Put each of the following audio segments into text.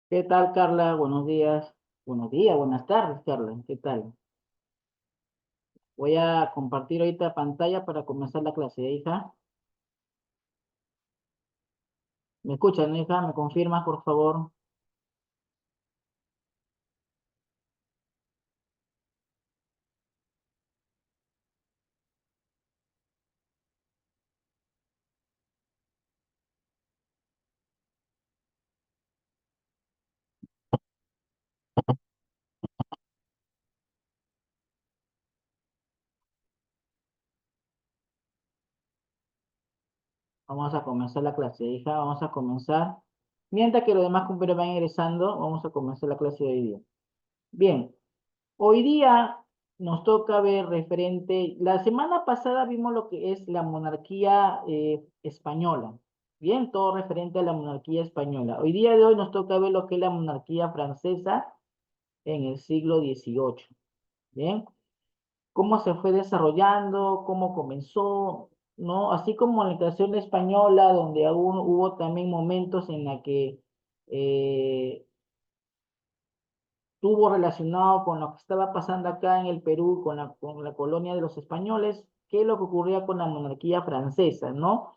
¿Qué tal, Carla? Buenos días. Buenos días, buenas tardes, Carla. ¿Qué tal? Voy a compartir ahorita pantalla para comenzar la clase, hija. ¿Me escuchan, hija? ¿Me confirmas, por favor? Vamos a comenzar la clase, hija. Vamos a comenzar. Mientras que los demás compañeros van ingresando, vamos a comenzar la clase de hoy día. Bien, hoy día nos toca ver referente. La semana pasada vimos lo que es la monarquía española. Bien, todo referente a la monarquía española. Hoy día de hoy nos toca ver lo que es la monarquía francesa en el siglo XVIII. Bien, cómo se fue desarrollando, cómo comenzó, ¿no? Así como en la creación española, donde hubo también momentos en la que eh, tuvo relacionado con lo que estaba pasando acá en el Perú, con la colonia de los españoles, qué es lo que ocurría con la monarquía francesa, ¿no?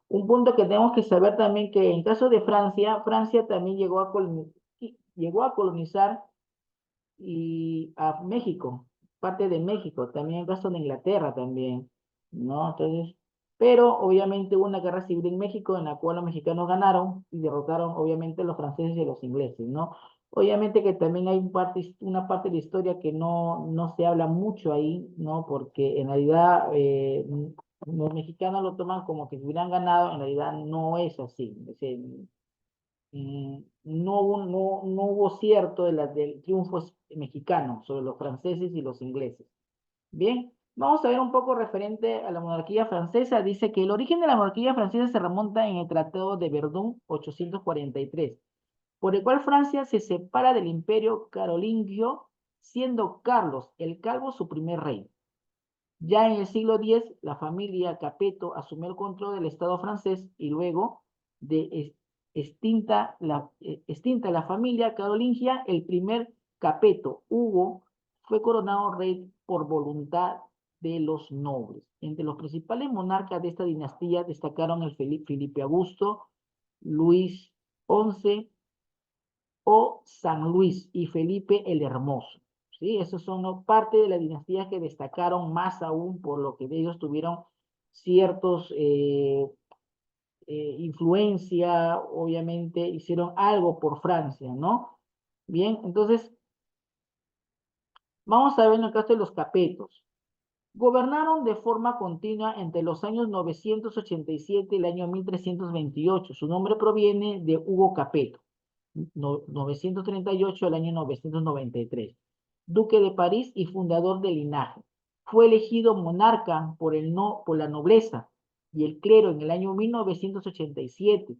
Un punto que tenemos que saber también que en caso de Francia, Francia también llegó a colonizar y a México, parte de México, también el caso de Inglaterra también, ¿no? Entonces, pero obviamente hubo una guerra civil en México en la cual los mexicanos ganaron y derrotaron obviamente a los franceses y a los ingleses, ¿no? Obviamente que también hay una parte de la historia que no se habla mucho ahí, ¿no? Porque en realidad los mexicanos lo toman como que si hubieran ganado, en realidad no es así. Es decir, no hubo cierto del triunfo mexicano sobre los franceses y los ingleses. Bien, vamos a ver un poco referente a la monarquía francesa. Dice que el origen de la monarquía francesa se remonta en el Tratado de Verdún 843, por el cual Francia se separa del imperio carolingio, siendo Carlos el Calvo su primer rey. Ya en el siglo X, la familia Capeto asumió el control del Estado francés y luego de extinta la familia carolingia, el primer Capeto, Hugo, fue coronado rey por voluntad de los nobles. Entre los principales monarcas de esta dinastía destacaron el Felipe Augusto, Luis XI o San Luis y Felipe el Hermoso. ¿Sí? Esos son parte de las dinastías que destacaron más aún por lo que ellos tuvieron ciertos influencia, obviamente hicieron algo por Francia, ¿no? Bien, entonces vamos a ver en el caso de los capetos. Gobernaron de forma continua entre los años 987 y el año 1328. Su nombre proviene de Hugo Capeto, 938 al año 993, duque de París y fundador del linaje. Fue elegido monarca por la nobleza y el clero en el año 1987.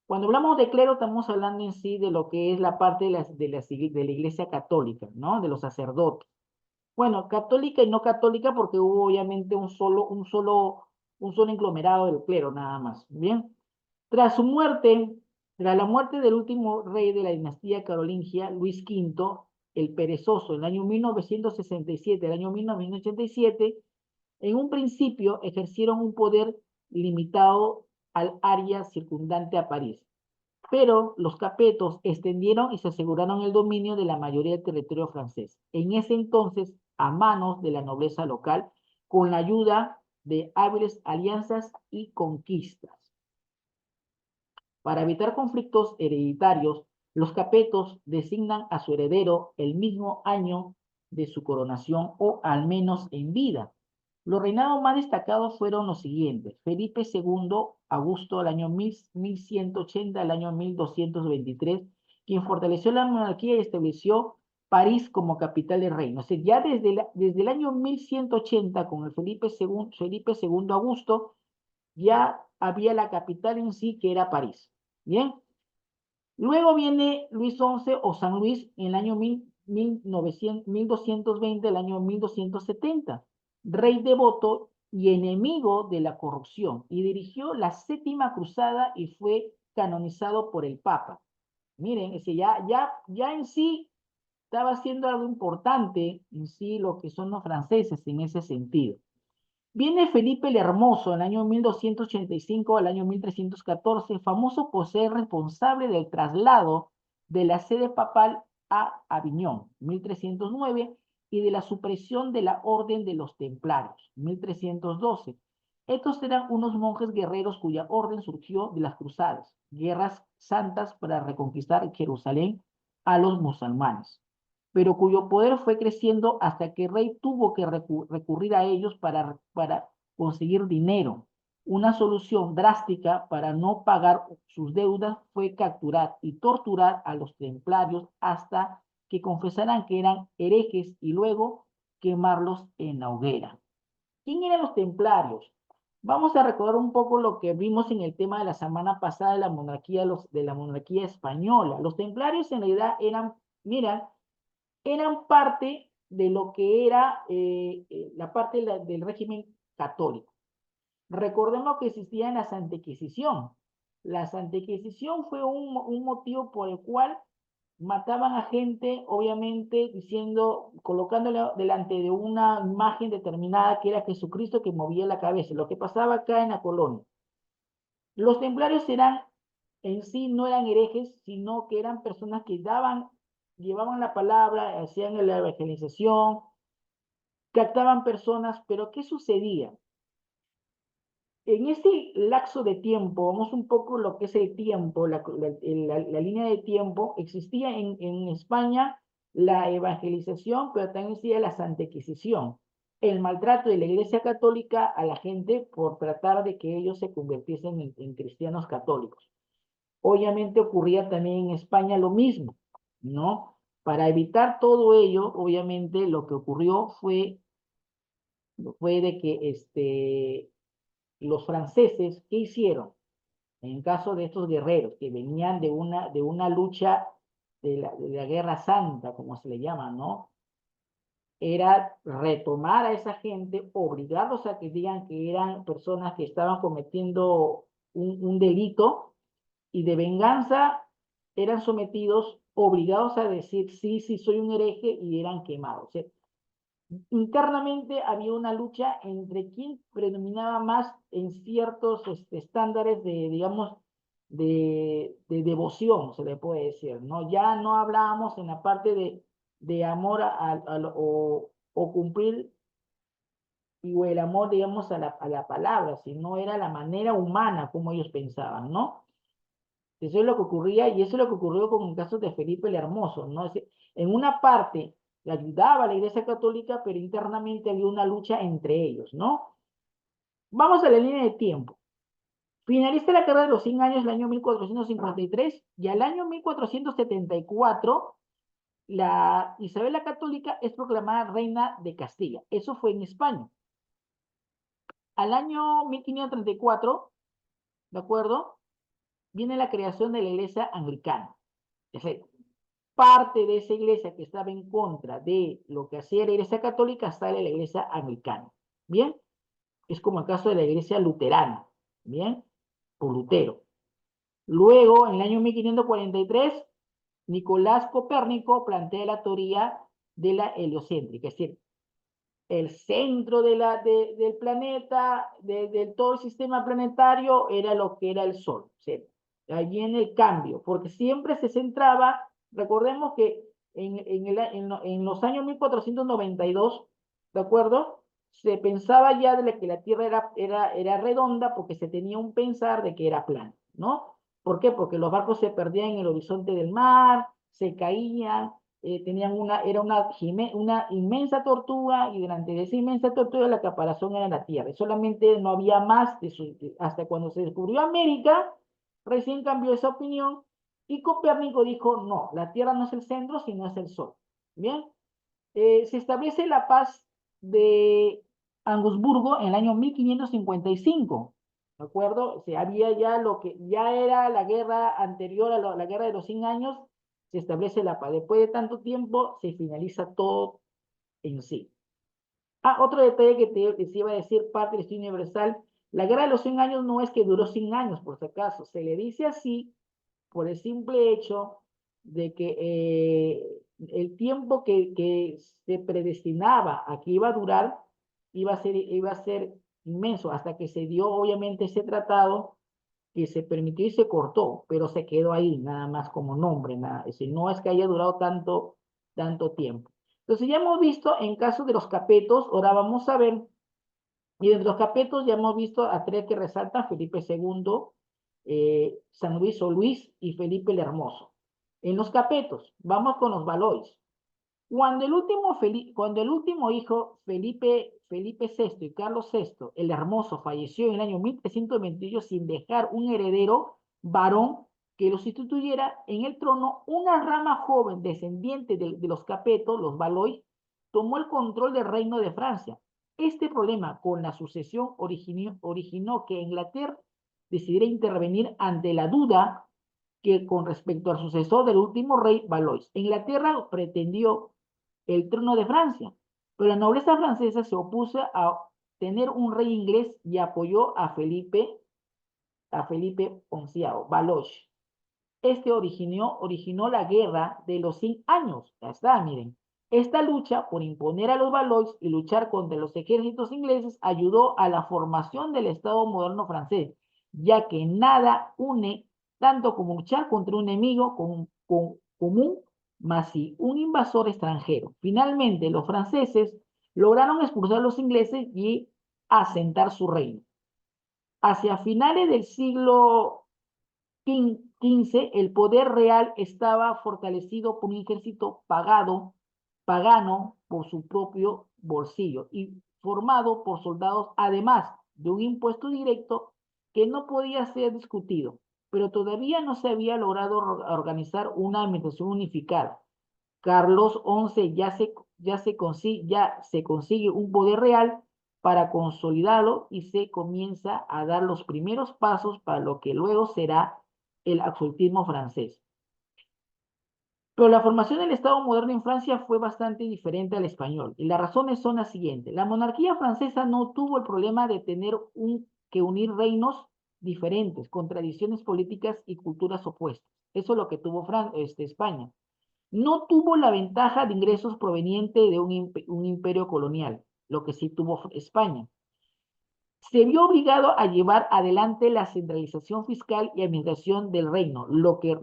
Cuando hablamos de clero, estamos hablando en sí de lo que es la parte de la iglesia católica, ¿no? De los sacerdotes. Bueno, católica y no católica porque hubo obviamente un solo englomerado del clero, nada más. Bien. Tras su muerte, tras la muerte del último rey de la dinastía carolingia, Luis V, el Perezoso, en el año 1967, el año 1987, en un principio ejercieron un poder limitado al área circundante a París, pero los capetos extendieron y se aseguraron el dominio de la mayoría del territorio francés, en ese entonces a manos de la nobleza local, con la ayuda de hábiles alianzas y conquistas. Para evitar conflictos hereditarios, los capetos designan a su heredero el mismo año de su coronación o al menos en vida. Los reinados más destacados fueron los siguientes: Felipe II, Augusto, al año 1180 al año 1223, quien fortaleció la monarquía y estableció París como capital del reino. O sea, ya desde el año 1180, con el Felipe II Augusto, ya había la capital en sí, que era París. Bien, luego viene Luis XI o San Luis en el año 1220, el año 1270, rey devoto y enemigo de la corrupción, y dirigió la séptima cruzada y fue canonizado por el Papa. Miren, ya en sí estaba haciendo algo importante en sí lo que son los franceses en ese sentido. Viene Felipe el Hermoso en el año 1285 al año 1314, famoso por ser responsable del traslado de la sede papal a Aviñón, 1309, y de la supresión de la Orden de los Templarios, 1312. Estos eran unos monjes guerreros cuya orden surgió de las cruzadas, guerras santas para reconquistar Jerusalén a los musulmanes, pero cuyo poder fue creciendo hasta que el rey tuvo que recurrir a ellos para conseguir dinero. Una solución drástica para no pagar sus deudas fue capturar y torturar a los templarios hasta que confesaran que eran herejes y luego quemarlos en la hoguera. ¿Quién eran los templarios? Vamos a recordar un poco lo que vimos en el tema de la semana pasada de la monarquía, de la monarquía española. Los templarios en realidad mira, eran parte de lo que era la parte del régimen católico. Recordemos que existía la Santa Inquisición. La Santa Inquisición fue un motivo por el cual mataban a gente, obviamente, colocándole delante de una imagen determinada que era Jesucristo que movía la cabeza, lo que pasaba acá en la colonia. Los templarios en sí no eran herejes, sino que eran personas que llevaban la palabra, hacían la evangelización, captaban personas, pero ¿qué sucedía? En este lapso de tiempo, vamos un poco lo que es el tiempo, la línea de tiempo, existía en España la evangelización, pero también existía la Santa Inquisición, el maltrato de la Iglesia Católica a la gente por tratar de que ellos se convirtiesen en cristianos católicos. Obviamente ocurría también en España lo mismo, ¿no? Para evitar todo ello, obviamente lo que ocurrió fue de que los franceses, ¿qué hicieron? En caso de estos guerreros que venían de una lucha de la Guerra Santa, como se le llama, ¿no? Era retomar a esa gente, obligarlos a que digan que eran personas que estaban cometiendo un delito y de venganza eran sometidos, obligados a decir sí, sí, soy un hereje y eran quemados. O sea, internamente había una lucha entre quién predominaba más en ciertos estándares de, digamos, de devoción, se le puede decir, ¿no? Ya no hablábamos en la parte de amor o cumplir o el amor, digamos, a la palabra, sino era la manera humana como ellos pensaban, ¿no? Eso es lo que ocurría y eso es lo que ocurrió con el caso de Felipe el Hermoso, ¿no? Es decir, en una parte le ayudaba a la Iglesia Católica, pero internamente había una lucha entre ellos, ¿no? Vamos a la línea de tiempo. Finaliza la Guerra de los 100 años el año 1453 y al año 1474 la Isabel la Católica es proclamada reina de Castilla. Eso fue en España. Al año 1534, ¿de acuerdo? Viene la creación de la Iglesia Anglicana. Es decir, parte de esa iglesia que estaba en contra de lo que hacía la iglesia católica sale la iglesia anglicana. ¿Bien? Es como el caso de la iglesia luterana. ¿Bien? Por Lutero. Luego, en el año 1543, Nicolás Copérnico plantea la teoría de la heliocéntrica, es decir, el centro del planeta, del todo el sistema planetario, era lo que era el Sol. ¿Sí? Ahí viene el cambio, porque siempre se centraba, recordemos que en los años 1492, ¿de acuerdo? Se pensaba ya de que la Tierra era redonda porque se tenía un pensar de que era plana, ¿no? ¿Por qué? Porque los barcos se perdían en el horizonte del mar, se caían, era una inmensa tortuga y delante de esa inmensa tortuga la caparazón era la Tierra. Solamente no había más hasta cuando se descubrió América, recién cambió esa opinión y Copérnico dijo, no, la Tierra no es el centro, sino es el Sol. Bien, se establece la paz de Angusburgo en el año 1555. ¿De acuerdo? O sea, había ya lo que ya era la guerra anterior a la guerra de los 100 años, se establece la paz. Después de tanto tiempo, se finaliza todo en sí. Otro detalle que te iba a decir, parte de la historia universal, la guerra de los 100 años no es que duró 100 años, por si acaso, se le dice así por el simple hecho el tiempo que se predestinaba a que iba a durar iba a ser inmenso, hasta que se dio obviamente ese tratado que se permitió y se cortó, pero se quedó ahí, nada más como nombre, nada, es decir, no es que haya durado tanto tiempo. Entonces ya hemos visto en caso de los capetos, ahora vamos a ver, y de los capetos ya hemos visto a tres que resaltan: Felipe II, San Luis o Luis y Felipe el Hermoso. En los capetos, vamos con los Valois. Cuando el último hijo, Felipe VI y Carlos VI, el Hermoso, falleció en el año 1328 sin dejar un heredero varón que lo sustituyera en el trono, una rama joven descendiente de los Capetos, los Valois, tomó el control del reino de Francia. Este problema con la sucesión originó que Inglaterra decidiera intervenir ante la duda que con respecto al sucesor del último rey Valois. Inglaterra pretendió el trono de Francia, pero la nobleza francesa se opuso a tener un rey inglés y apoyó a Felipe XI, Valois. Este originó la guerra de los 100 años. Ya está, miren. Esta lucha por imponer a los Valois y luchar contra los ejércitos ingleses ayudó a la formación del Estado moderno francés, ya que nada une tanto como luchar contra un enemigo común, más si un invasor extranjero. Finalmente, los franceses lograron expulsar a los ingleses y asentar su reino. Hacia finales del siglo XV, el poder real estaba fortalecido por un ejército pagano por su propio bolsillo y formado por soldados, además de un impuesto directo que no podía ser discutido, pero todavía no se había logrado organizar una administración unificada. Carlos XI ya se consigue un poder real para consolidarlo y se comienza a dar los primeros pasos para lo que luego será el absolutismo francés. Pero la formación del Estado moderno en Francia fue bastante diferente al español, y las razones son las siguientes. La monarquía francesa no tuvo el problema de tener que unir reinos diferentes, con tradiciones políticas y culturas opuestas. Eso es lo que tuvo España. No tuvo la ventaja de ingresos proveniente de un imperio colonial, lo que sí tuvo España. Se vio obligado a llevar adelante la centralización fiscal y administración del reino, lo que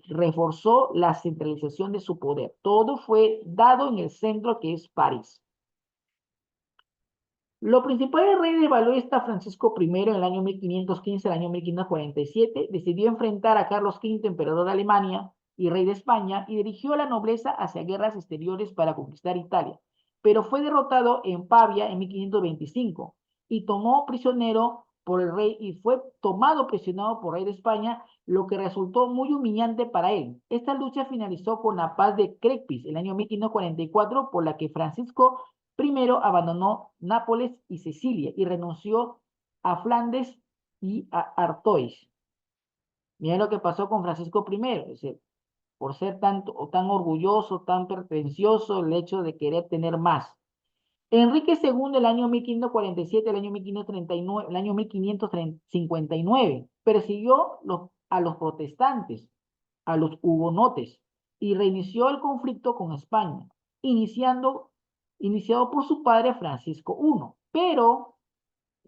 reforzó la centralización de su poder. Todo fue dado en el centro, que es París. Lo principal del rey de Valois, Francisco I, en el año 1515 al año 1547, decidió enfrentar a Carlos V, emperador de Alemania y rey de España, y dirigió a la nobleza hacia guerras exteriores para conquistar Italia, pero fue derrotado en Pavia en 1525 y tomó prisionero por el rey y fue tomado prisionero por el rey de España, lo que resultó muy humillante para él. Esta lucha finalizó con la paz de Crespis en el año 1544, por la que Francisco primero abandonó Nápoles y Sicilia y renunció a Flandes y a Artois. Miren lo que pasó con Francisco I, es decir, por ser tan orgulloso, tan pretencioso, el hecho de querer tener más. Enrique II, el año 1547, el año 1539, el año 1559, persiguió a los protestantes, a los hugonotes, y reinició el conflicto con España, iniciado por su padre Francisco I. Pero,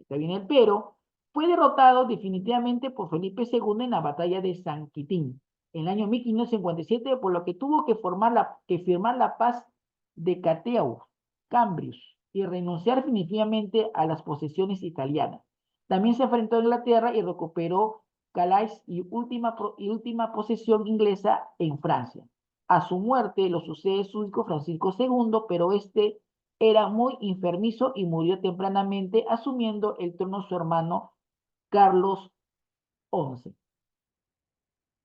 acá viene el pero, fue derrotado definitivamente por Felipe II en la batalla de San Quintín en el año 1557, por lo que tuvo que firmar la paz de Cateau, Cambrius, y renunciar definitivamente a las posesiones italianas. También se enfrentó a Inglaterra y recuperó Calais y última posesión inglesa en Francia. A su muerte lo sucede su hijo Francisco II, pero este era muy enfermizo y murió tempranamente, asumiendo el trono su hermano Carlos XI.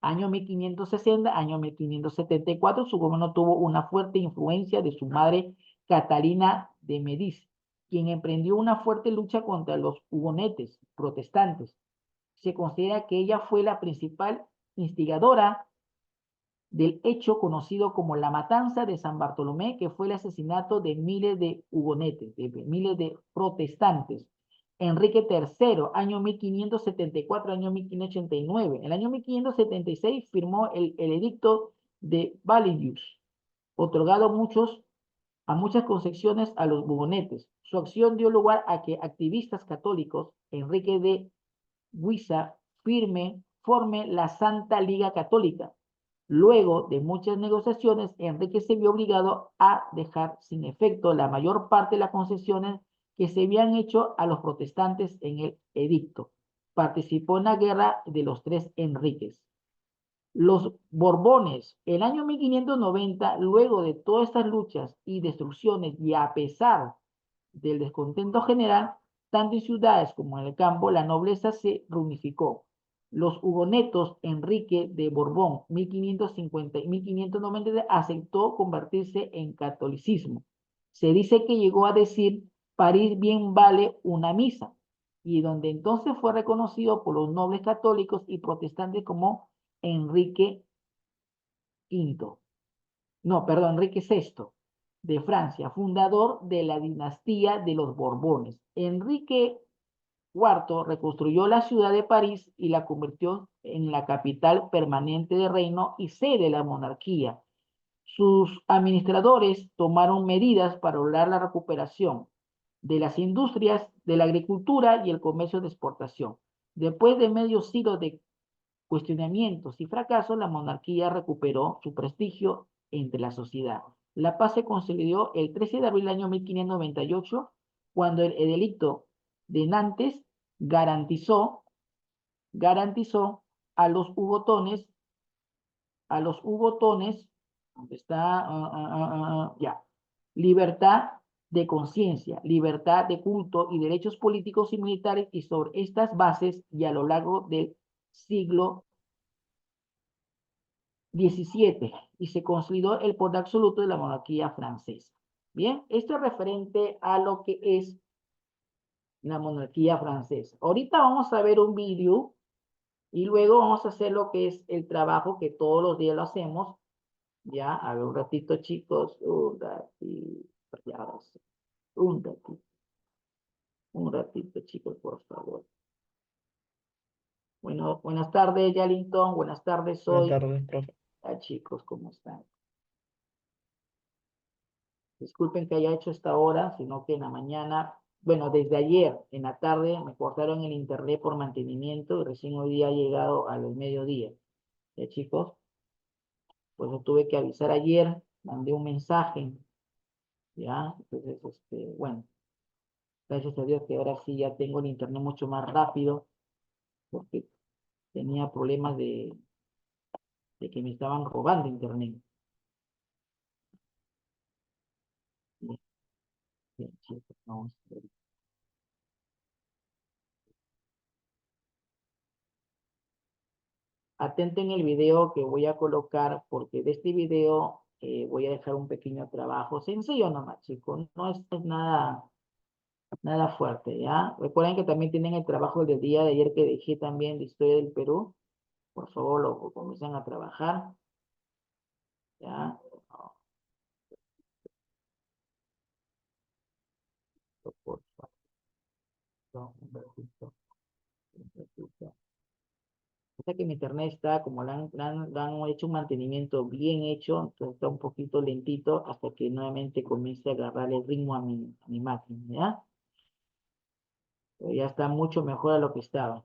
Año 1560, año 1574, su gobierno tuvo una fuerte influencia de su madre Catalina de Medici, quien emprendió una fuerte lucha contra los hugonetes protestantes. Se considera que ella fue la principal instigadora del hecho conocido como la matanza de San Bartolomé, que fue el asesinato de miles de hugonetes, de miles de protestantes. Enrique III, año 1574, año 1589. En el año 1576 firmó el edicto de Validius, otorgado a muchas concesiones a los bugonetes. Su acción dio lugar a que activistas católicos, Enrique de Guisa, forme la Santa Liga Católica. Luego de muchas negociaciones, Enrique se vio obligado a dejar sin efecto la mayor parte de las concesiones que se habían hecho a los protestantes en el edicto. Participó en la guerra de los tres Enriques. Los Borbones, el año 1590, luego de todas estas luchas y destrucciones y a pesar del descontento general, tanto en ciudades como en el campo, la nobleza se reunificó. Los hugonetos, Enrique de Borbón, 1550 y 1590, aceptó convertirse en catolicismo. Se dice que llegó a decir, París bien vale una misa, y donde entonces fue reconocido por los nobles católicos y protestantes como Enrique V, no, perdón, Enrique VI de Francia, fundador de la dinastía de los Borbones. Enrique IV reconstruyó la ciudad de París y la convirtió en la capital permanente del reino y sede de la monarquía. Sus administradores tomaron medidas para lograr la recuperación de las industrias, de la agricultura y el comercio de exportación. Después de medio siglo de cuestionamientos y fracasos, la monarquía recuperó su prestigio entre la sociedad. La paz se consolidó el 13 de abril del año 1598, cuando el edicto de Nantes garantizó a los hugotones, ¿dónde está? Ya, libertad de conciencia, libertad de culto y derechos políticos y militares, y sobre estas bases y a lo largo del siglo XVII, y se consolidó el poder absoluto de la monarquía francesa. Bien, esto es referente a lo que es la monarquía francesa. Ahorita vamos a ver un vídeo y luego vamos a hacer lo que es el trabajo que todos los días lo hacemos. Ya, a ver un ratito, chicos, un ratito, ya, un ratito, chicos, por favor. Bueno, buenas tardes, Yalington, buenas tardes, Buenas soy. tardes, profe. Chicos, ¿cómo están? Disculpen que haya hecho esta hora, sino que en la mañana, bueno, desde ayer en la tarde me cortaron el internet por mantenimiento y recién hoy día ha llegado al mediodía. ¿Ya, chicos? Pues lo tuve que avisar ayer, mandé un mensaje, ¿ya? Entonces, bueno, gracias a Dios que ahora sí ya tengo el internet mucho más rápido, porque tenía problemas de que me estaban robando internet. Bien, bien, chicos, vamos a ver. Atenten el video que voy a colocar, porque de este video voy a dejar un pequeño trabajo sencillo nomás, chicos. No es nada fuerte, ¿ya? Recuerden que también tienen el trabajo del día de ayer que dejé también de Historia del Perú. Por favor, lo comiencen a trabajar, ¿ya? Por favor, un ratito, un ratito. O sea que mi internet está, como le han hecho un mantenimiento bien hecho, entonces está un poquito lentito hasta que nuevamente comience a agarrar el ritmo a mi máquina, ¿ya? Pero ya está mucho mejor a lo que estaba.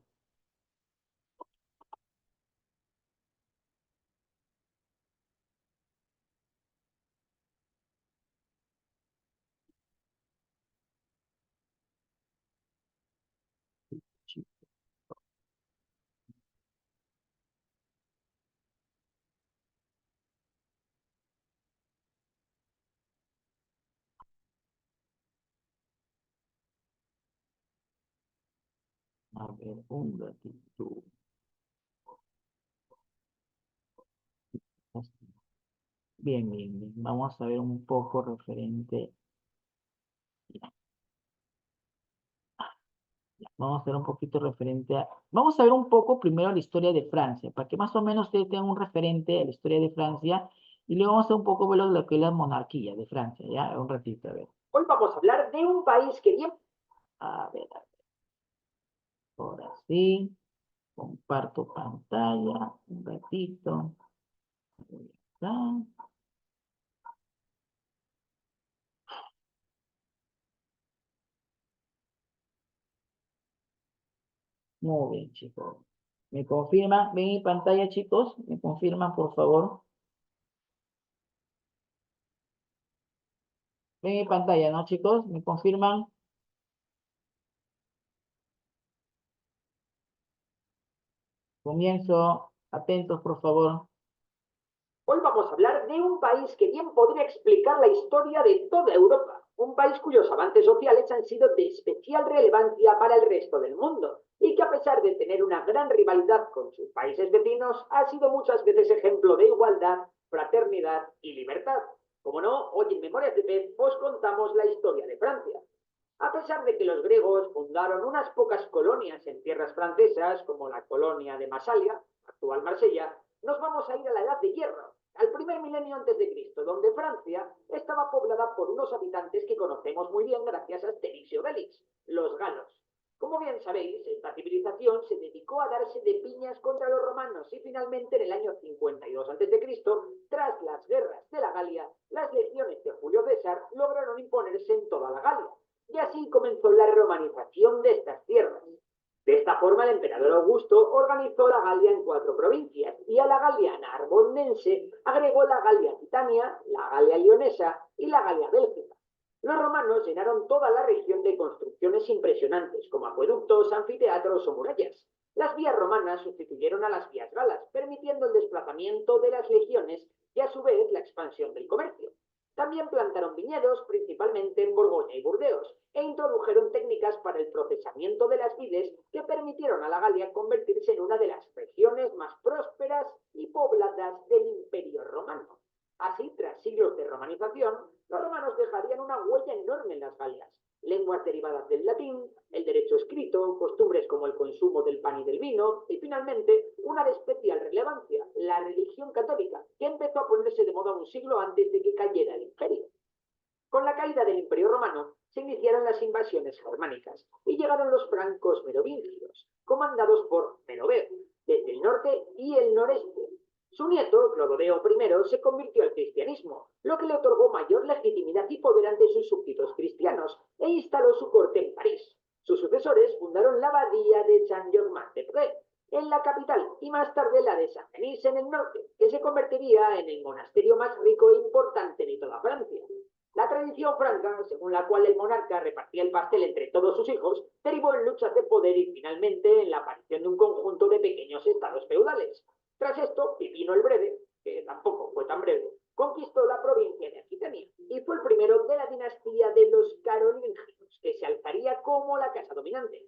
A ver, un ratito. Bien, bien, bien. Vamos a ver un poco referente. Vamos a ver un poquito referente a. Vamos a ver un poco primero la historia de Francia, para que más o menos ustedes tengan un referente a la historia de Francia. Y luego vamos a ver un poco ver lo que es la monarquía de Francia, ¿ya? Un ratito, a ver. Hoy vamos a hablar de un país que bien. A ver, a ver. Ahora sí, comparto pantalla un ratito. Ahí está. Muy bien, chicos. ¿Me confirman? ¿Ven mi pantalla, chicos? ¿Me confirman, por favor? ¿Ven mi pantalla, no, chicos? ¿Me confirman? Comienzo. Atentos, por favor. Hoy vamos a hablar de un país que bien podría explicar la historia de toda Europa, un país cuyos avances sociales han sido de especial relevancia para el resto del mundo y que a pesar de tener una gran rivalidad con sus países vecinos, ha sido muchas veces ejemplo de igualdad, fraternidad y libertad. Como no, hoy en Memorias de Pez os contamos la historia de Francia. A pesar de que los griegos fundaron unas pocas colonias en tierras francesas, como la colonia de Masalia, actual Marsella, nos vamos a ir a la Edad de Hierro, al primer milenio antes de Cristo, donde Francia estaba poblada por unos habitantes que conocemos muy bien gracias a Asterix y Obelix, los galos. Como bien sabéis, esta civilización se dedicó a darse de piñas contra los romanos y finalmente en el año 52 a.C., tras las guerras de la Galia, las legiones de Julio César lograron imponerse en toda la Galia. Y así comenzó la romanización de estas tierras. De esta forma, el emperador Augusto organizó la Galia en 4 provincias y a la Galia narbonense agregó la Galia Aquitania, la Galia Leonesa y la Galia Bélgica. Los romanos llenaron toda la región de construcciones impresionantes, como acueductos, anfiteatros o murallas. Las vías romanas sustituyeron a las vías galas, permitiendo el desplazamiento de las legiones y a su vez la expansión del comercio. También plantaron viñedos, principalmente en Borgoña y Burdeos, e introdujeron técnicas para el procesamiento de las vides que permitieron a la Galia convertirse en una de las regiones más prósperas y pobladas del Imperio Romano. Así, tras siglos de romanización, los romanos dejarían una huella enorme en las Galias. Lenguas derivadas del latín, el derecho escrito, costumbres como el consumo del pan y del vino, y finalmente, una de especial relevancia, la religión católica, que empezó a ponerse de moda un siglo antes de que cayera el imperio. Con la caída del Imperio Romano se iniciaron las invasiones germánicas y llegaron los francos merovingios, comandados por Meroveo, desde el norte y el noreste. Su nieto, Clodoveo I, se convirtió al cristianismo, lo que le otorgó mayor legitimidad y poder ante sus súbditos cristianos, e instaló su corte en París. Sus sucesores fundaron la abadía de Saint-Germain-des-Prés, en la capital, y más tarde la de Saint-Denis en el norte, que se convertiría en el monasterio más rico e importante de toda Francia. La tradición franca, según la cual el monarca repartía el pastel entre todos sus hijos, derivó en luchas de poder y finalmente en la aparición de un conjunto de pequeños estados feudales. Tras esto, Pipino el Breve, que tampoco fue tan breve, conquistó la provincia de Aquitania y fue el primero de la dinastía de los carolingios, que se alzaría como la casa dominante.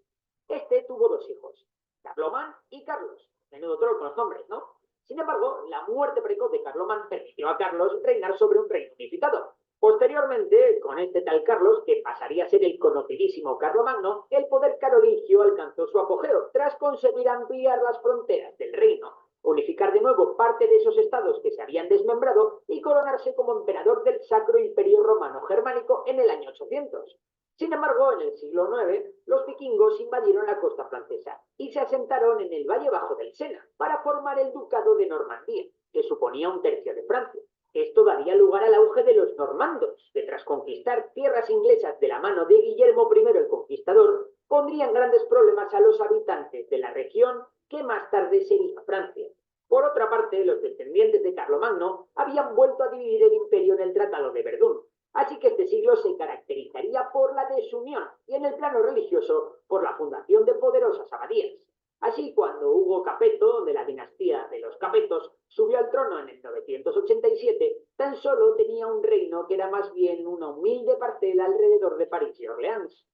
Este tuvo 2 hijos, Carlomán y Carlos. Menudo troll con los nombres, ¿no? Sin embargo, la muerte precoz de Carlomán permitió a Carlos reinar sobre un reino unificado. Posteriormente, con este tal Carlos, que pasaría a ser el conocidísimo Carlomagno, el poder carolingio alcanzó su apogeo tras conseguir ampliar las fronteras del reino, unificar de nuevo parte de esos estados que se habían desmembrado y coronarse como emperador del Sacro Imperio Romano Germánico en el año 800. Sin embargo, en el siglo IX, los vikingos invadieron la costa francesa y se asentaron en el Valle Bajo del Sena para formar el Ducado de Normandía, que suponía un tercio de Francia. Esto daría lugar al auge de los normandos, que tras conquistar tierras inglesas de la mano de Guillermo I el Conquistador, pondrían grandes problemas a los habitantes de la región que más tarde sería Francia. Por otra parte, los descendientes de Carlomagno habían vuelto a dividir el imperio en el Tratado de Verdún, así que este siglo se caracterizaría por la desunión y en el plano religioso por la fundación de poderosas abadías. Así, cuando Hugo Capeto, de la dinastía de los Capetos, subió al trono en el 987, tan solo tenía un reino que era más bien una humilde parcela alrededor de París y Orleans.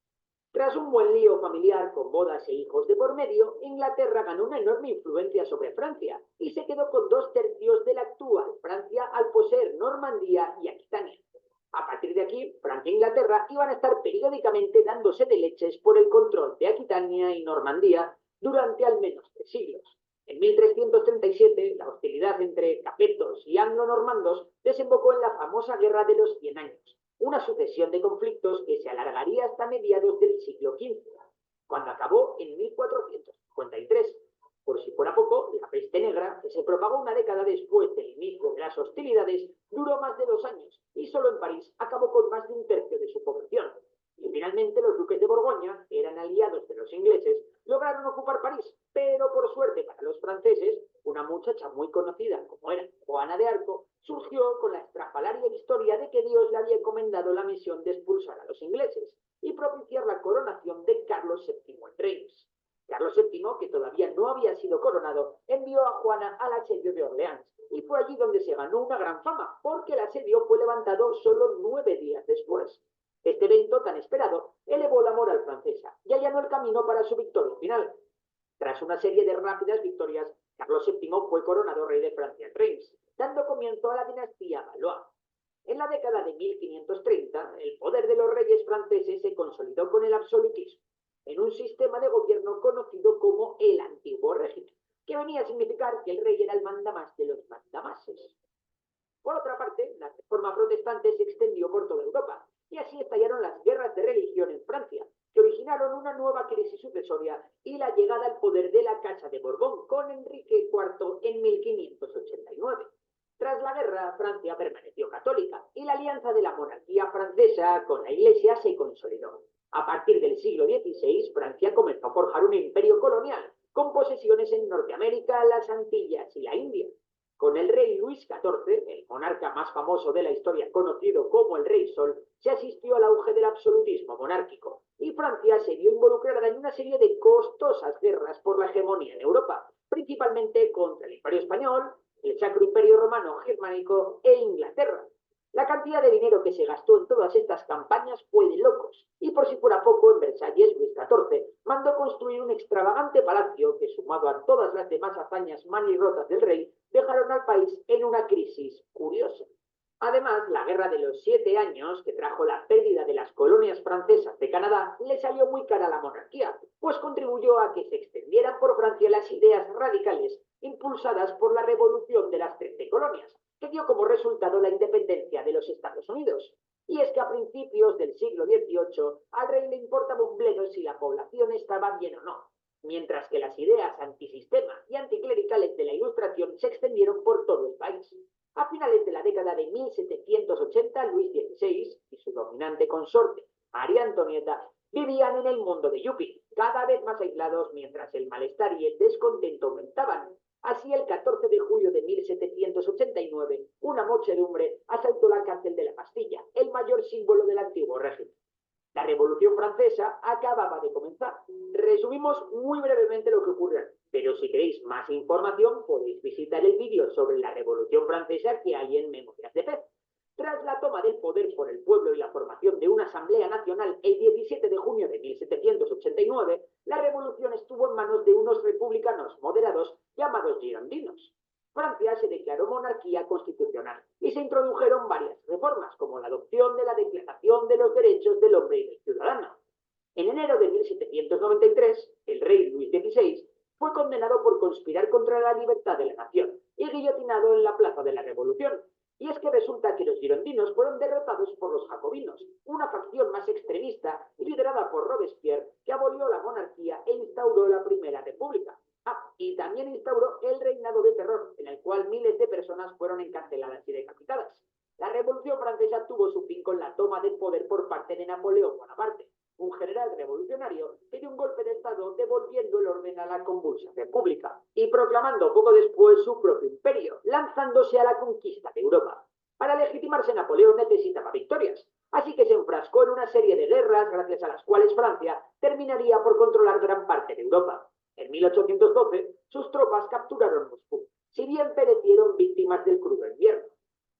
Tras un buen lío familiar con bodas e hijos de por medio, Inglaterra ganó una enorme influencia sobre Francia y se quedó con 2/3 de la actual Francia al poseer Normandía y Aquitania. A partir de aquí, Francia e Inglaterra iban a estar periódicamente dándose de leches por el control de Aquitania y Normandía durante al menos 3 siglos. En 1337, la hostilidad entre capetos y anglo-normandos desembocó en la famosa Guerra de los 100 años, una sucesión de conflictos que se alargaría hasta mediados del siglo XV. cuando acabó en 1453. Por si fuera poco, la peste negra, que se propagó una década después del inicio de las hostilidades, duró más de 2 años y solo en París acabó con más de un tercio de su población. Y finalmente los duques de Borgoña, que eran aliados de los ingleses, lograron ocupar París, pero por suerte para los franceses, una muchacha muy conocida como era Juana de Arco, surgió con la estrafalaria historia de que Dios le había encomendado la misión de expulsar a los ingleses y propiciar la coronación de Carlos VII en Reims. Carlos VII, que todavía no había sido coronado, envió a Juana al asedio de Orleans, y fue allí donde se ganó una gran fama, porque el asedio fue levantado solo 9 días después. Este evento tan esperado elevó la moral francesa y allanó el camino para su victoria final. Tras una serie de rápidas victorias, Carlos VII fue coronado rey de Francia en Reims, dando comienzo a la dinastía Valois. En la década de 1530, el poder de los reyes franceses se consolidó con el absolutismo, en un sistema de gobierno conocido como el Antiguo Régimen, que venía a significar que el rey era el mandamás de los mandamases. Por otra parte, la reforma protestante se extendió por toda Europa, y así estallaron las guerras de religión en Francia, que originaron una nueva crisis sucesoria y la llegada al poder de la Casa de Borbón con Enrique IV en 1589. Tras la guerra, Francia permaneció católica y la alianza de la monarquía francesa con la Iglesia se consolidó. A partir del siglo XVI, Francia comenzó a forjar un imperio colonial, con posesiones en Norteamérica, las Antillas y la India. Con el rey Luis XIV, el monarca más famoso de la historia conocido como el Rey Sol, se asistió al auge del absolutismo monárquico, y Francia se vio involucrada en una serie de costosas guerras por la hegemonía en Europa, principalmente contra el Imperio Español, el Sacro Imperio Romano Germánico e Inglaterra. La cantidad de dinero que se gastó en todas estas campañas fue de locos, y por si fuera poco, en Versalles Luis XIV mandó construir un extravagante palacio que, sumado a todas las demás hazañas manirrotas del rey, dejaron al país en una crisis curiosa. Además, la Guerra de los 7 Años, que trajo la pérdida de las colonias francesas de Canadá, le salió muy cara a la monarquía, pues contribuyó a que se extendieran por Francia las ideas radicales impulsadas por la Revolución de las 13 Colonias, que dio como resultado la independencia de los Estados Unidos. Y es que a principios del siglo XVIII al rey le importaba un bledo si la población estaba bien o no, mientras que las ideas antisistema y anticlericales de la Ilustración se extendieron por todo el país. A finales de la década de 1780, Luis XVI y su dominante consorte, María Antonieta, vivían en el mundo de Yuppie, cada vez más aislados mientras el malestar y el descontento aumentaban. Así, el 14 de julio de 1789, una muchedumbre asaltó la cárcel de la Bastilla, el mayor símbolo del antiguo régimen. La Revolución Francesa acababa de comenzar. Resumimos muy brevemente lo que ocurrió, pero si queréis más información podéis visitar el vídeo sobre la Revolución Francesa que hay en Memorias de Pez. Tras la toma del poder por el pueblo y la formación de una Asamblea Nacional el 17 de junio de 1789, la revolución estuvo en manos de unos republicanos moderados llamados girondinos. Francia se declaró monarquía constitucional y se introdujeron varias reformas, como la adopción de la Declaración de los Derechos del Hombre y del Ciudadano. En enero de 1793, el rey Luis XVI fue condenado por conspirar contra la libertad de la nación y guillotinado en la Plaza de la Revolución. Y es que resulta que los girondinos fueron derrotados por los jacobinos, una facción más extremista liderada por Robespierre, que abolió la monarquía e instauró la Primera República. Y también instauró el reinado de terror, en el cual miles de personas fueron encarceladas y decapitadas. La Revolución Francesa tuvo su fin con la toma del poder por parte de Napoleón Bonaparte, un general revolucionario que dio un golpe de estado devolviendo el orden a la convulsa república y proclamando poco después su propio imperio, lanzándose a la conquista de Europa. Para legitimarse, Napoleón necesitaba victorias, así que se enfrascó en una serie de guerras gracias a las cuales Francia terminaría por controlar gran parte de Europa. En 1812, sus tropas capturaron Moscú, si bien perecieron víctimas del crudo invierno.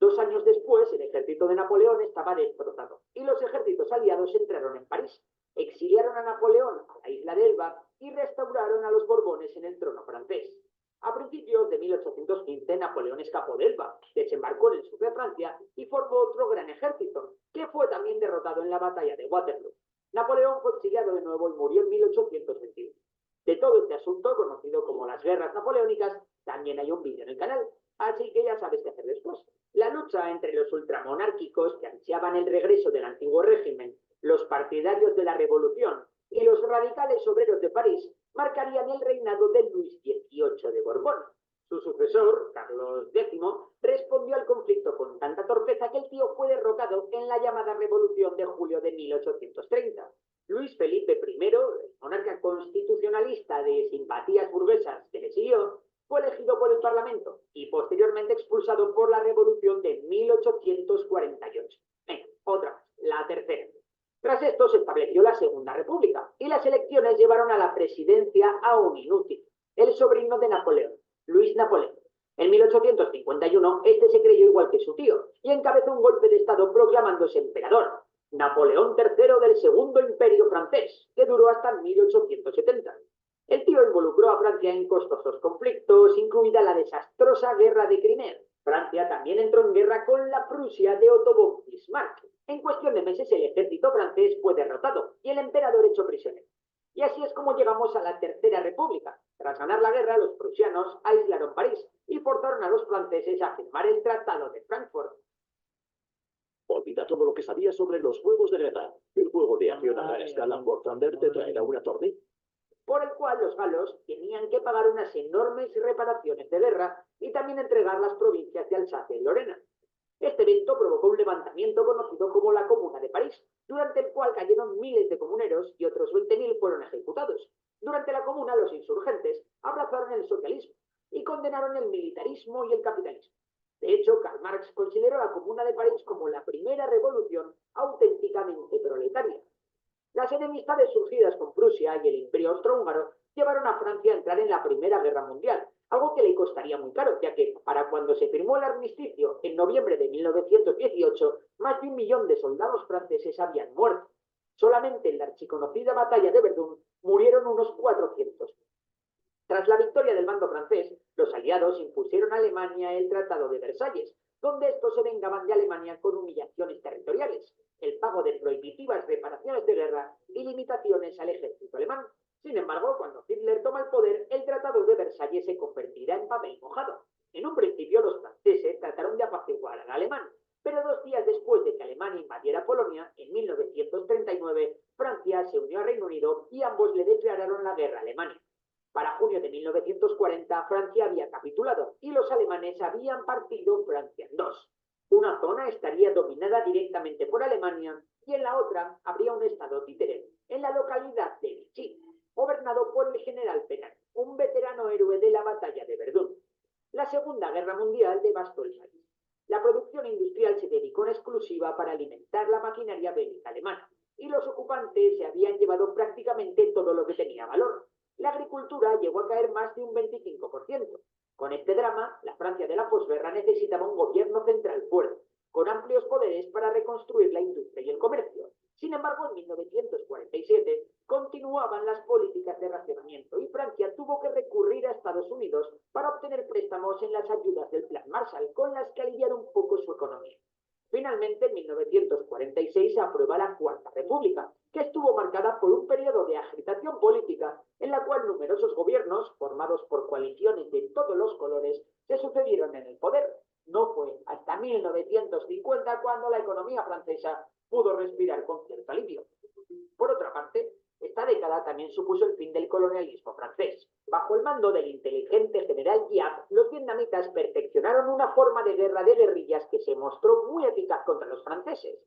2 años después, el ejército de Napoleón estaba destrozado y los ejércitos aliados entraron en París, exiliaron a Napoleón a la isla de Elba y restauraron a los Borbones en el trono francés. A principios de 1815, Napoleón escapó de Elba, desembarcó en el sur de Francia y formó otro gran ejército, que fue también derrotado en la batalla de Waterloo. Napoleón fue exiliado de nuevo y murió en 1821. De todo este asunto, conocido como las guerras napoleónicas, también hay un vídeo en el canal, así que ya sabes qué hacer después. La lucha entre los ultramonárquicos que ansiaban el regreso del antiguo régimen, los partidarios de la revolución y los radicales obreros de París marcarían el reinado de Luis XVIII de Borbón. Su sucesor, Carlos X, respondió al conflicto con tanta torpeza que el tío fue derrocado en la llamada Revolución de julio de 1830. Luis Felipe I, el monarca constitucionalista de simpatías burguesas que le siguió, fue elegido por el Parlamento y posteriormente expulsado por la Revolución de 1848. Otra vez, la tercera. Tras esto se estableció la Segunda República y las elecciones llevaron a la presidencia a un inútil, el sobrino de Napoleón, Luis Napoleón. En 1851, este se creyó igual que su tío y encabezó un golpe de Estado proclamándose emperador, Napoleón III del Segundo Imperio Francés, que duró hasta 1870. El tío involucró a Francia en costosos conflictos, incluida la desastrosa Guerra de Crimea. Francia también entró en guerra con la Prusia de Otto von Bismarck. En cuestión de meses el ejército francés fue derrotado y el emperador hecho prisionero. Y así es como llegamos a la Tercera República. Tras ganar la guerra, los prusianos aislaron París y forzaron a los franceses a firmar el Tratado de Frankfurt. Olvida todo lo que sabías sobre los juegos de guerra. El juego de acción a gran escala por Thunder te traerá una torre, por el cual los galos tenían que pagar unas enormes reparaciones de guerra y también entregar las provincias de Alsacia y Lorena. Este evento provocó un levantamiento conocido como la Comuna de París, durante el cual cayeron miles de comuneros y otros 20.000 fueron ejecutados. Durante la Comuna, los insurgentes abrazaron el socialismo y condenaron el militarismo y el capitalismo. De hecho, Karl Marx consideró la Comuna de París como la primera revolución auténticamente proletaria. Las enemistades surgidas con Prusia y el Imperio Austrohúngaro llevaron a Francia a entrar en la Primera Guerra Mundial, algo que le costaría muy caro, ya que para cuando se firmó el armisticio en noviembre de 1918, más de 1 millón de soldados franceses habían muerto. Solamente en la archiconocida batalla de Verdún murieron unos 400. Tras la victoria del bando francés, los aliados impusieron a Alemania el Tratado de Versalles, donde estos se vengaban de Alemania con humillaciones territoriales, el pago de prohibitivas reparaciones de guerra y limitaciones al ejército alemán. Sin embargo, cuando Hitler toma el poder, el Tratado de Versalles se convertirá en papel mojado. En un principio, los franceses trataron de apaciguar al alemán, pero 2 días después de que Alemania invadiera Polonia, en 1939, Francia se unió al Reino Unido y ambos le declararon la guerra a Alemania. Para junio de 1940, Francia había capitulado y los alemanes habían partido Francia en dos. Una zona estaría dominada directamente por Alemania y en la otra habría un estado títere, en la localidad de Vichy, gobernado por el general Pétain, un veterano héroe de la batalla de Verdún. La Segunda Guerra Mundial devastó el país. La producción industrial se dedicó en exclusiva para alimentar la maquinaria bélica alemana y los ocupantes se habían llevado prácticamente todo lo que tenía valor. La agricultura llegó a caer más de un 25%. Con este drama, la Francia de la posguerra necesitaba un gobierno central fuerte, con amplios poderes para reconstruir la industria y el comercio. Sin embargo, en 1947 continuaban las políticas de racionamiento y Francia tuvo que recurrir a Estados Unidos para obtener préstamos en las ayudas del Plan Marshall, con las que aliviar un poco su economía. Finalmente, en 1946 se aprueba la Cuarta República, que estuvo marcada por un periodo de agitación política en la cual numerosos gobiernos, formados por coaliciones de todos los colores, se sucedieron en el poder. No fue hasta 1950 cuando la economía francesa pudo respirar con cierto alivio. Por otra parte, esta década también supuso el fin del colonialismo francés. Bajo el mando del inteligente general Giap, los vietnamitas perfeccionaron una forma de guerra de guerrillas que se mostró muy eficaz contra los franceses.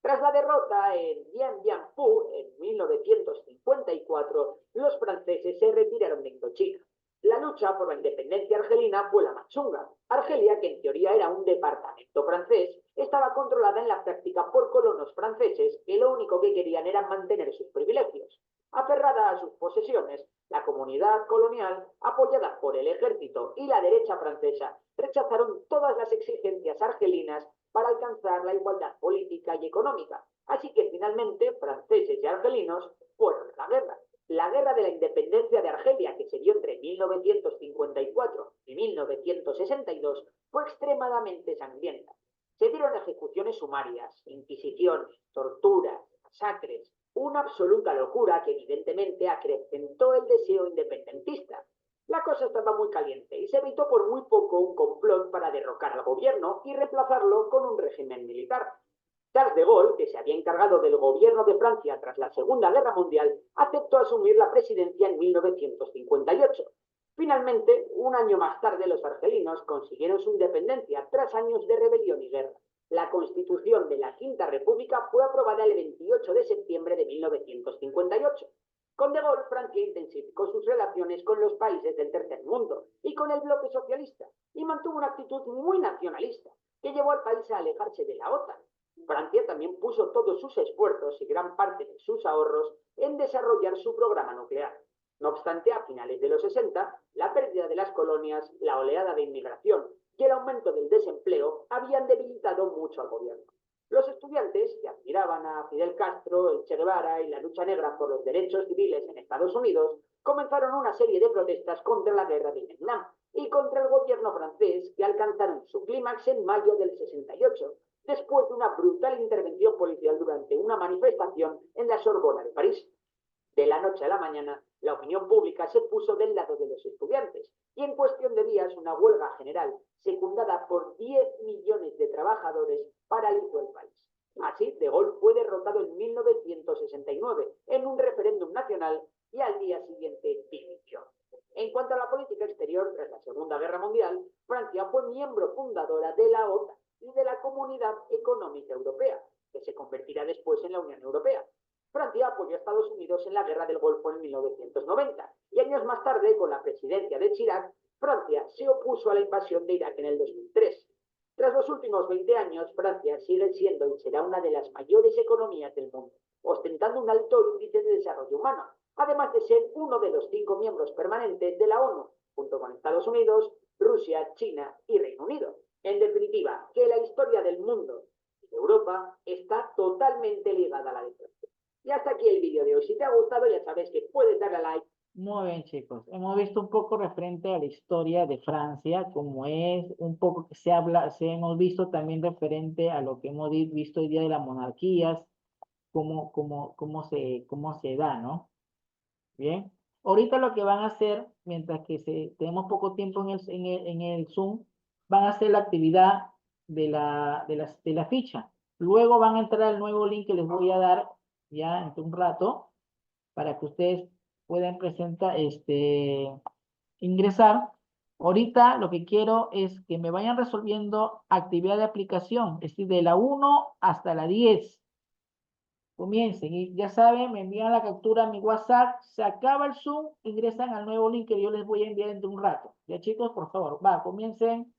Tras la derrota en Dien Bien Phu en 1954, los franceses se retiraron de Indochina. La lucha por la independencia argelina fue la más chunga. Argelia, que en teoría era un departamento francés, estaba controlada en la práctica por colonos franceses que lo único que querían era mantener sus privilegios. Aferrada a sus posesiones, la comunidad colonial, apoyada por el ejército y la derecha francesa, rechazaron todas las exigencias argelinas para alcanzar la igualdad política y económica. Así que finalmente franceses y argelinos fueron a la guerra. La guerra de la independencia de Argelia, que se dio entre 1954 y 1962, fue extremadamente sangrienta. Se dieron ejecuciones sumarias, inquisiciones, torturas, masacres, una absoluta locura que evidentemente acrecentó el deseo independentista. La cosa estaba muy caliente y se evitó por muy poco un complot para derrocar al gobierno y reemplazarlo con un régimen militar. Charles de Gaulle, que se había encargado del gobierno de Francia tras la Segunda Guerra Mundial, aceptó asumir la presidencia en 1958. Finalmente, un año más tarde, los argelinos consiguieron su independencia tras años de rebelión y guerra. La Constitución de la Quinta República fue aprobada el 28 de septiembre de 1958. Con De Gaulle, Francia intensificó sus relaciones con los países del tercer mundo y con el bloque socialista, y mantuvo una actitud muy nacionalista, que llevó al país a alejarse de la OTAN. Francia también puso todos sus esfuerzos y gran parte de sus ahorros en desarrollar su programa nuclear. No obstante, a finales de los 60, la pérdida de las colonias, la oleada de inmigración y el aumento del desempleo habían debilitado mucho al gobierno. Los estudiantes, que admiraban a Fidel Castro, el Che Guevara y la lucha negra por los derechos civiles en Estados Unidos, comenzaron una serie de protestas contra la guerra de Vietnam y contra el gobierno francés, que alcanzaron su clímax en mayo del 68, después de una brutal intervención policial durante una manifestación en la Sorbona de París. De la noche a la mañana, la opinión pública se puso del lado de los estudiantes y en cuestión de días una huelga general, secundada por 10 millones de trabajadores, paralizó el país. Así, De Gaulle fue derrotado en 1969 en un referéndum nacional y al día siguiente dimitió. En cuanto a la política exterior, tras la Segunda Guerra Mundial, Francia fue miembro fundadora de la OTAN y de la Comunidad Económica Europea, que se convertirá después en la Unión Europea. Francia apoyó a Estados Unidos en la Guerra del Golfo en 1990 y años más tarde, con la presidencia de Chirac, Francia se opuso a la invasión de Irak en el 2003. Tras los últimos 20 años, Francia sigue siendo y será una de las mayores economías del mundo, ostentando un alto índice de desarrollo humano, además de ser uno de los 5 miembros permanentes de la ONU, junto con Estados Unidos, Rusia, China y Reino Unido. En definitiva, que la historia del mundo y de Europa está totalmente ligada a la de Francia. Y hasta aquí el vídeo de hoy. Si te ha gustado, ya sabes que puedes darle a like. Muy bien, chicos. Hemos visto un poco referente a la historia de Francia, como es un poco que se habla, hemos visto también referente a lo que hemos visto hoy día de las monarquías, cómo se da, ¿no? Bien. Ahorita lo que van a hacer, mientras que tenemos poco tiempo en el Zoom, van a hacer la actividad de la ficha. Luego van a entrar al nuevo link que les voy a dar ya entre un rato para que ustedes puedan presentar, ingresar. Ahorita lo que quiero es que me vayan resolviendo actividad de aplicación, es decir, de la 1 hasta la 10. Comiencen y ya saben, me envían la captura a mi WhatsApp, se acaba el Zoom, ingresan al nuevo link que yo les voy a enviar dentro de un rato. Ya chicos, por favor, comiencen.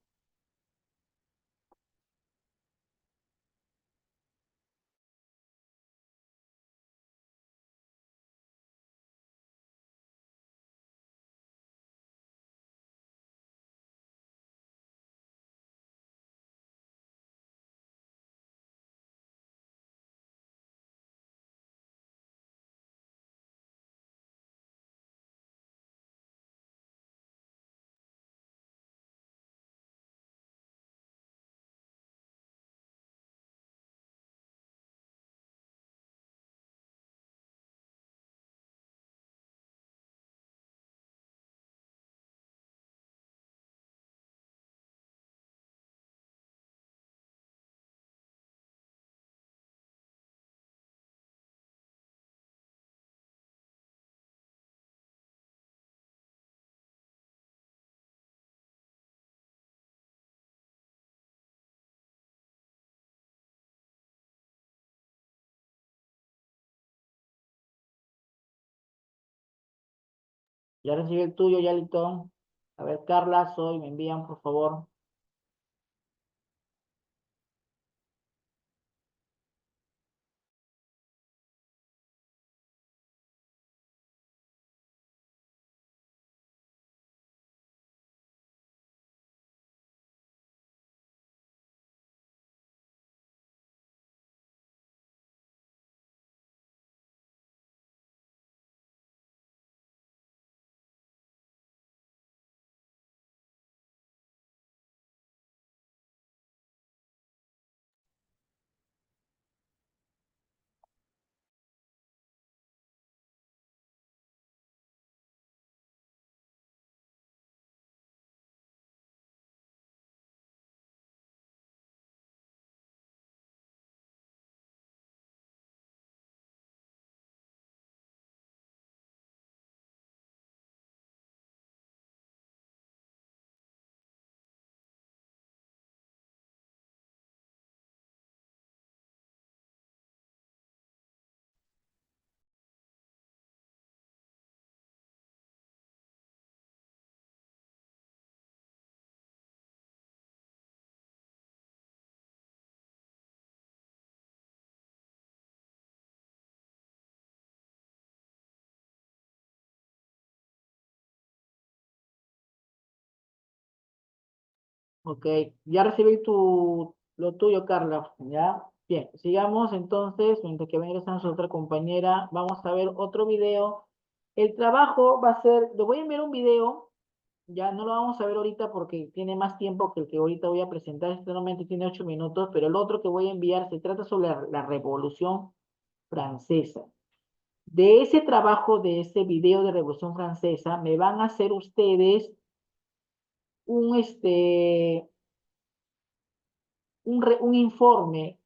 Ya recibí el tuyo, ya listo. A ver, Carla, soy, me envían, por favor. Ok, ya recibí lo tuyo, Carla, ¿ya? Bien, sigamos entonces, mientras que venga esa otra compañera, vamos a ver otro video. El trabajo va a ser, le voy a enviar un video, ya no lo vamos a ver ahorita porque tiene más tiempo que el que ahorita voy a presentar, este normalmente tiene 8 minutos, pero el otro que voy a enviar se trata sobre la Revolución Francesa. De ese trabajo, de ese video de Revolución Francesa, me van a hacer ustedes un, un informe,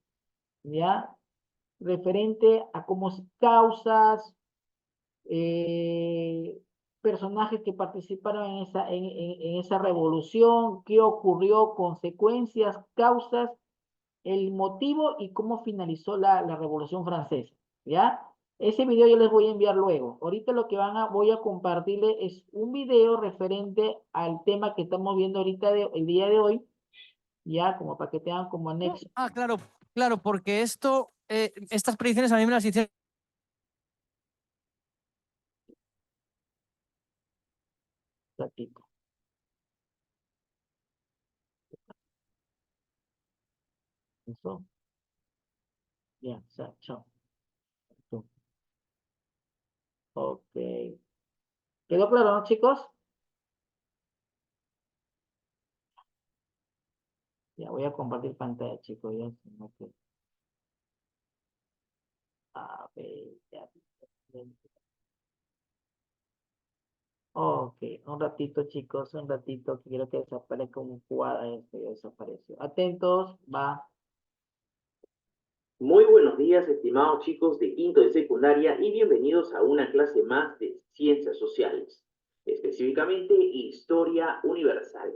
¿ya? Referente a cómo causas, eh, personajes que participaron en esa revolución, qué ocurrió, consecuencias, causas, el motivo y cómo finalizó la Revolución Francesa, ¿ya? Ese video yo les voy a enviar luego. Ahorita lo que voy a compartirles es un video referente al tema que estamos viendo ahorita, el día de hoy, ya, como para que tengan como anexo. Ah, claro, claro, porque estas predicciones a mí me las hicieron. Ratito. Eso. Ya, chao. Ok. ¿Quedó claro, no, chicos? Ya voy a compartir pantalla, chicos. Ya, a ver, ya. Ok, un ratito, chicos, un ratito. Quiero que desaparezca un cuadro. Ya desapareció. Atentos, va. Muy buenos días, estimados chicos de quinto de secundaria y bienvenidos a una clase más de Ciencias Sociales, específicamente Historia Universal.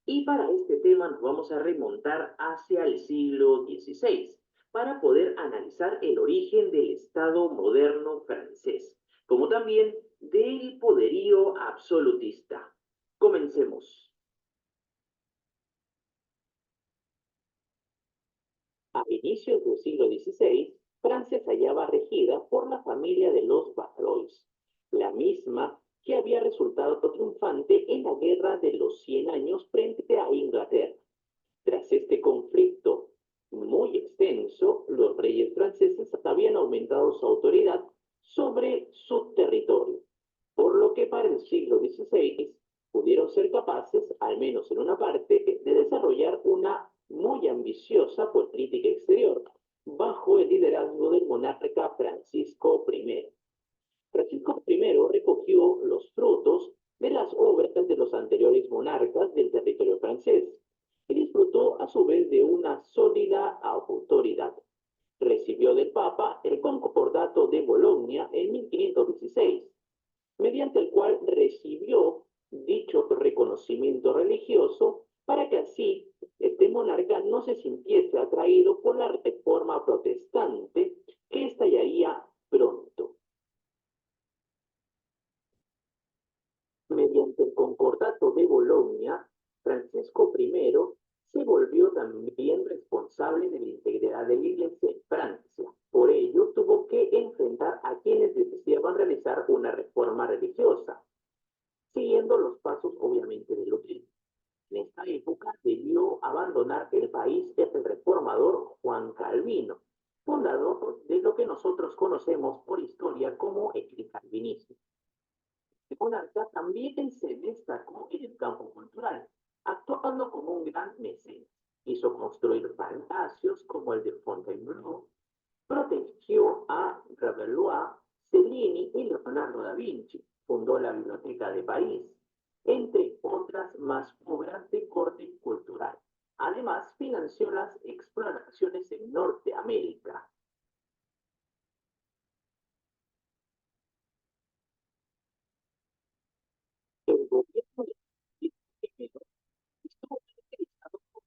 Y para este tema nos vamos a remontar hacia el siglo XVI para poder analizar el origen del Estado moderno francés, como también del poderío absolutista. Comencemos. A inicios del siglo XVI, Francia se hallaba regida por la familia de los Valois, la misma que había resultado triunfante en la Guerra de los 100 Años frente a Inglaterra. Tras este conflicto muy extenso, los reyes franceses habían aumentado su autoridad sobre su territorio, por lo que para el siglo XVI pudieron ser capaces, al menos en una parte, de desarrollar una muy ambiciosa política exterior, bajo el liderazgo del monarca Francisco I. Francisco I recogió los frutos de las obras de los anteriores monarcas del territorio francés y disfrutó a su vez de una sólida autoridad. Recibió del Papa el Concordato de Bolonia en 1516, mediante el cual recibió dicho reconocimiento religioso para que así este monarca no se sintiese atraído por la reforma protestante que estallaría pronto. Mediante el Concordato de Bolonia, Francisco I se volvió también responsable de la integridad de la Iglesia en Francia. Por ello, tuvo que enfrentar a quienes deseaban realizar una reforma religiosa, siguiendo los pasos obviamente de Lutero. En esta época debió abandonar el país el reformador Juan Calvino, fundador de lo que nosotros conocemos por historia como el calvinismo. El monarca también se destacó en el campo cultural, actuando como un gran mecenas. Hizo construir palacios como el de Fontainebleau, protegió a Rabelais, Cellini y Leonardo da Vinci, fundó la Biblioteca de París, entre otras más obras de corte cultural. Además, financió las exploraciones en Norteamérica. El gobierno de Felipe I estuvo caracterizado por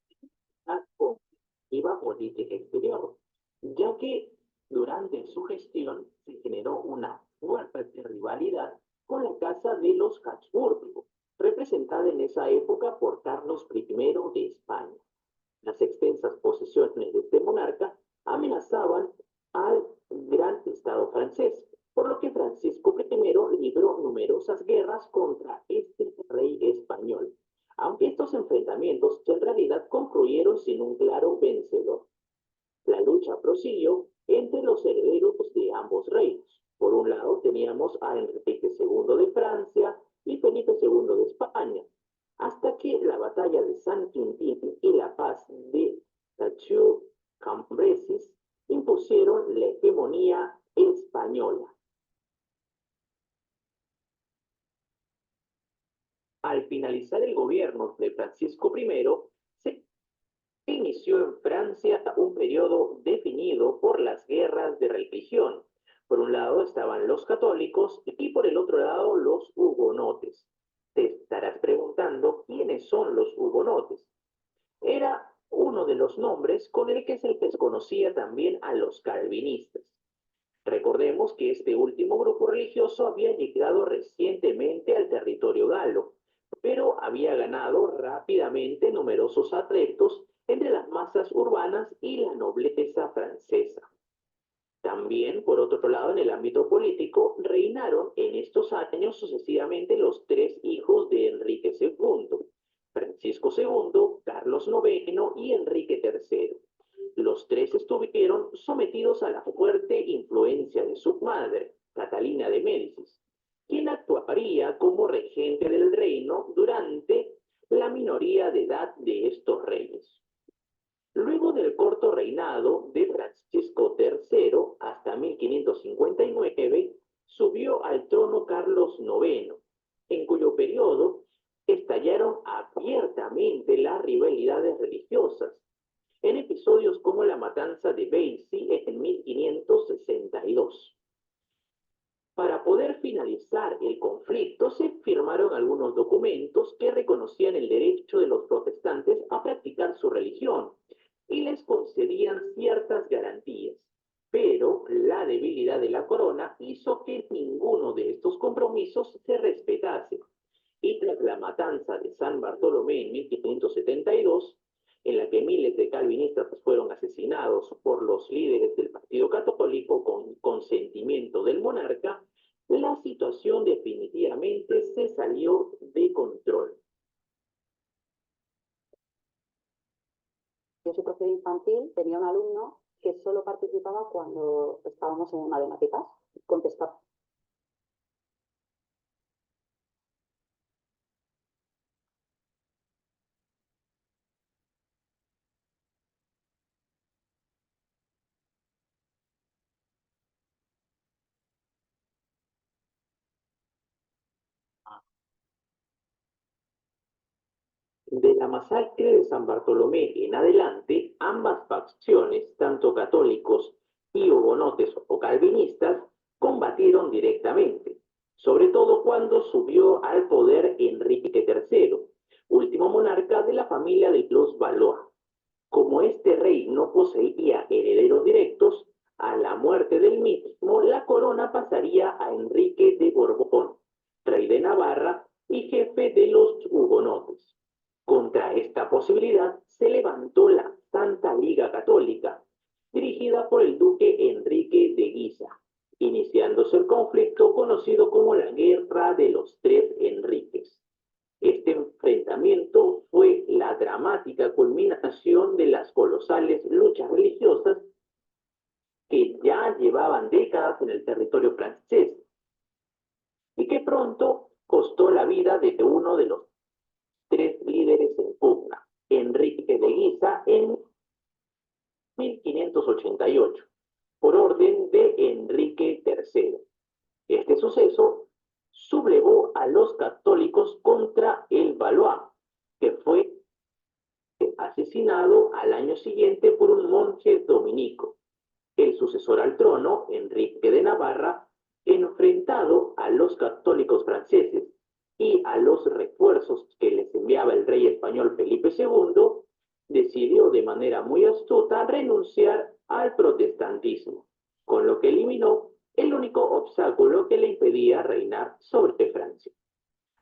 una conflictiva política exterior, ya que durante su gestión se generó una fuerte rivalidad con la Casa de los Habsburgo, representada en esa época por Carlos I de España. Las extensas posesiones de este monarca amenazaban al gran Estado francés, por lo que Francisco I libró numerosas guerras contra este rey español, aunque estos enfrentamientos en realidad concluyeron sin un claro vencedor. La lucha prosiguió entre los herederos de ambos reinos. Por un lado teníamos a Enrique II de Francia y Felipe II de España, hasta que la batalla de San Quintín y la paz de Tachú-Cambresis impusieron la hegemonía española. Al finalizar el gobierno de Francisco I, se inició en Francia un periodo definido por las guerras de religión. Por un lado estaban los católicos y por el otro lado los hugonotes. Te estarás preguntando quiénes son los hugonotes. Era uno de los nombres con el que se les conocía también a los calvinistas. Recordemos que este último grupo religioso había llegado recientemente al territorio galo, pero había ganado rápidamente numerosos adeptos entre las masas urbanas y la nobleza francesa. También, por otro lado, en el ámbito político, reinaron en estos años sucesivamente los tres hijos de Enrique II, Francisco II, Carlos IX y Enrique III. Los tres estuvieron sometidos a la fuerte influencia de su madre, Catalina de Médicis, quien actuaría como regente del reino durante la minoría de edad de estos reyes. Luego del corto reinado de Francisco III hasta 1559, subió al trono Carlos IX, en cuyo periodo estallaron abiertamente las rivalidades religiosas, en episodios como la matanza de Bailly en 1562. Para poder finalizar el conflicto, se firmaron algunos documentos que reconocían el derecho de los protestantes a practicar su religión y les concedían ciertas garantías. Pero la debilidad de la corona hizo que ninguno de estos compromisos se respetase. Y tras la matanza de San Bartolomé en 1572, en la que miles de calvinistas fueron asesinados por los líderes del Partido Católico con consentimiento del monarca, la situación definitivamente se salió de control. Yo soy profesor infantil, tenía un alumno que solo participaba cuando estábamos en matemáticas, contestaba. De la masacre de San Bartolomé en adelante, ambas facciones, tanto católicos y hugonotes o calvinistas, combatieron directamente, sobre todo cuando subió al poder Enrique III, último monarca de la familia de los Valois. Como este rey no poseía herederos directos, a la muerte del mismo, la corona pasaría a Enrique de Borbón, rey de Navarra y jefe de los hugonotes. Contra esta posibilidad se levantó la Santa Liga Católica, dirigida por el duque Enrique de Guisa, iniciándose el conflicto conocido como la Guerra de los Tres Enriques. Este enfrentamiento fue la dramática culminación de las colosales luchas religiosas que ya llevaban décadas en el territorio francés y que pronto costó la vida de uno de los tres líderes en pugna, Enrique de Guisa, en 1588, por orden de Enrique III. Este suceso sublevó a los católicos contra el Valois, que fue asesinado al año siguiente por un monje dominico. El sucesor al trono, Enrique de Navarra, enfrentado a los católicos franceses y a los refuerzos que les enviaba el rey español Felipe II, decidió de manera muy astuta renunciar al protestantismo, con lo que eliminó el único obstáculo que le impedía reinar sobre Francia.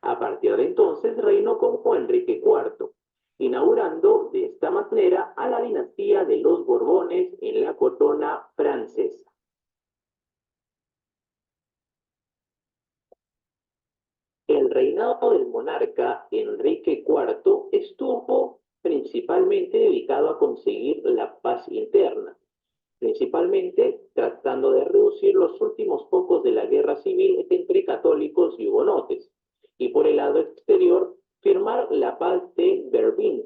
A partir de entonces reinó como Enrique IV, inaugurando de esta manera a la dinastía de los Borbones en la corona francesa. El reinado del monarca Enrique IV estuvo principalmente dedicado a conseguir la paz interna, principalmente tratando de reducir los últimos focos de la guerra civil entre católicos y hugonotes, y por el lado exterior firmar la paz de Vervins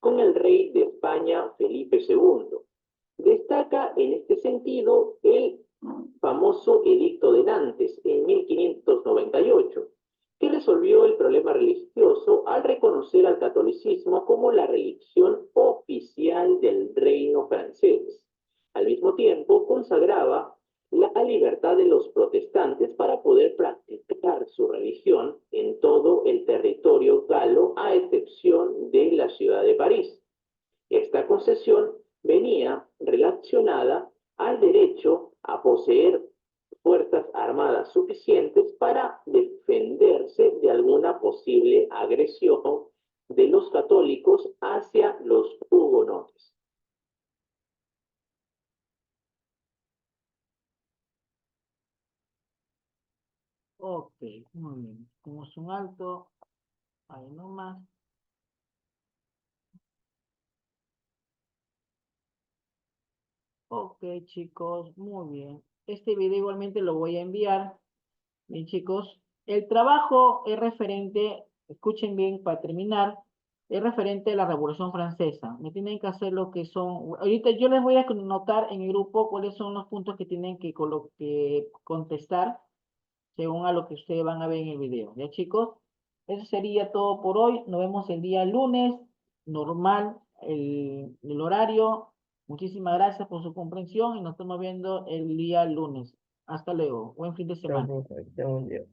con el rey de España Felipe II. Destaca en este sentido el famoso Edicto de Nantes en 1598, que resolvió el problema religioso al reconocer al catolicismo como la religión oficial del reino francés. Al mismo tiempo, consagraba la libertad de los protestantes para poder practicar su religión en todo el territorio galo, a excepción de la ciudad de París. Esta concesión venía relacionada al derecho a poseer fuerzas armadas suficientes para defenderse de alguna posible agresión de los católicos hacia los hugonotes. Ok, muy bien. Tenemos un alto. Ahí nomás. Ok, chicos, muy bien. Este video igualmente lo voy a enviar. Bien, chicos. El trabajo es referente, escuchen bien para terminar, es referente a la Revolución Francesa. Me tienen que hacer lo que son. Ahorita yo les voy a anotar en el grupo cuáles son los puntos que tienen que contestar según a lo que ustedes van a ver en el video. ¿Ya, chicos? Eso sería todo por hoy. Nos vemos el día lunes, normal, el horario. Muchísimas gracias por su comprensión y nos estamos viendo el día lunes. Hasta luego. Buen fin de semana. Chao, profe, que tenga un día.